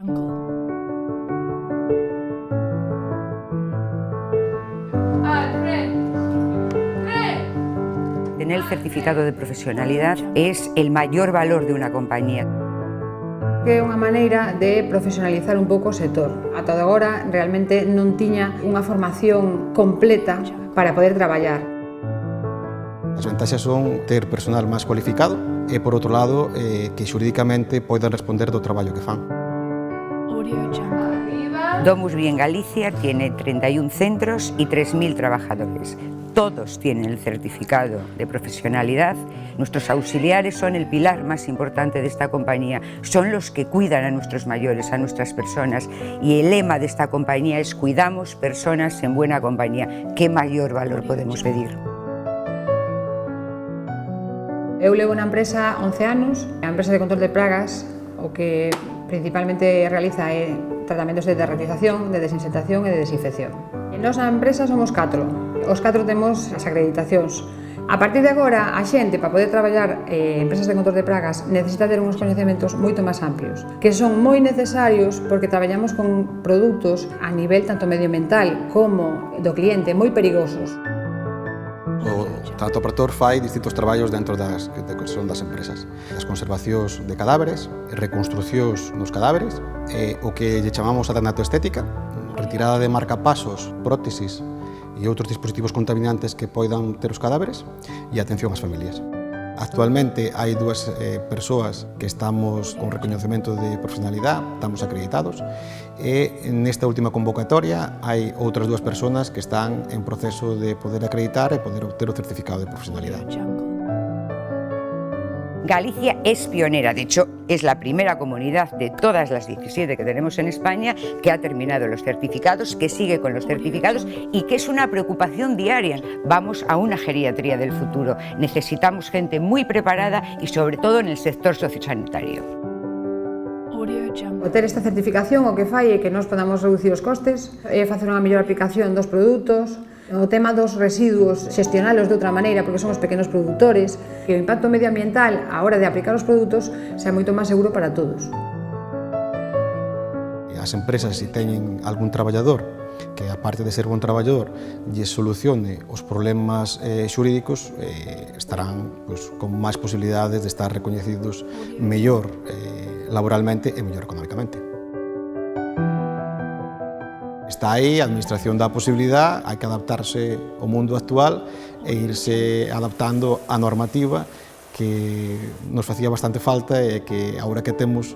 Tener el certificado de profesionalidad es el mayor valor de unha compañía. Que é unha maneira de profesionalizar un pouco o sector. Ata agora realmente non tiña unha formación completa para poder traballar. As vantaxes son ter personal máis cualificado e, por outro lado, que xurídicamente poidan responder do traballo que fan. Domus Bien Galicia tiene 31 centros y 3.000 trabajadores. Todos tienen el certificado de profesionalidad. Nuestros auxiliares son el pilar más importante de esta compañía. Son los que cuidan a nuestros mayores, a nuestras personas. Y el lema de esta compañía es: cuidamos personas en buena compañía. ¿Qué mayor valor podemos pedir? Eu levo na empresa 11 anos, a empresa de control de pragas, o que principalmente realiza é tratamentos de derratización, de desinsectación e de desinfección. E nós na empresa somos 4, os 4 temos as acreditacións. A partir de agora, a xente, para poder traballar en empresas de control de pragas, necesita ter uns coñecementos moito máis amplios, que son moi necesarios porque traballamos con produtos a nivel tanto medioambiental como do cliente moi perigosos. O tractoperator fai distintos traballos dentro das empresas. As conservacións de cadáveres, reconstruccións nos cadáveres, o que lle chamamos a tanatoestética, retirada de marcapasos, prótesis e outros dispositivos contaminantes que poidan ter os cadáveres, e atención ás familias. Actualmente hai dúas persoas que estamos con recoñecemento de profesionalidade, estamos acreditados, e nesta última convocatoria hai outras dúas persoas que están en proceso de poder acreditar e poder obter o certificado de profesionalidade. Galicia es pionera, de hecho es la primera comunidad de todas las 17 que tenemos en España que ha terminado los certificados, que sigue con los certificados y que es una preocupación diaria. Vamos a una geriatría del futuro, necesitamos gente muy preparada y sobre todo en el sector sociosanitario. O ter esta certificación o que fai é que nós podamos reducir os costes, facer unha mellor aplicación dos produtos, o tema dos residuos, xestionalos de outra maneira porque somos pequenos produtores, que o impacto medioambiental a hora de aplicar os produtos sea moito máis seguro para todos. As empresas, se teñen algún traballador que, aparte de ser bon traballador, lle solucione os problemas xurídicos, estarán con máis posibilidades de estar recoñecidos mellor laboralmente e mellor económicamente. Está aí, a administración dá a posibilidade, hai que adaptarse ao mundo actual e irse adaptando á normativa que nos facía bastante falta e que agora que temos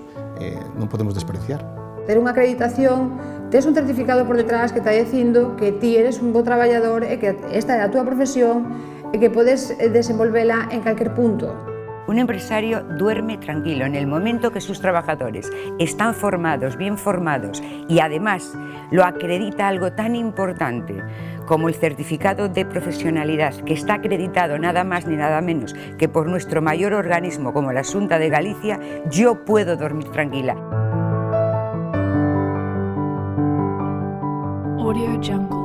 non podemos despreciar. Ter unha acreditación, tes un certificado por detrás que está dicindo que ti eres un bo traballador e que esta é a túa profesión e que podes desenvolvela en calquer punto. Un empresario duerme tranquilo en el momento que sus trabajadores están formados, bien formados, y además lo acredita algo tan importante como el certificado de profesionalidad, que está acreditado nada más ni nada menos que por nuestro mayor organismo como la Xunta de Galicia. Yo puedo dormir tranquila. Audio Jungle.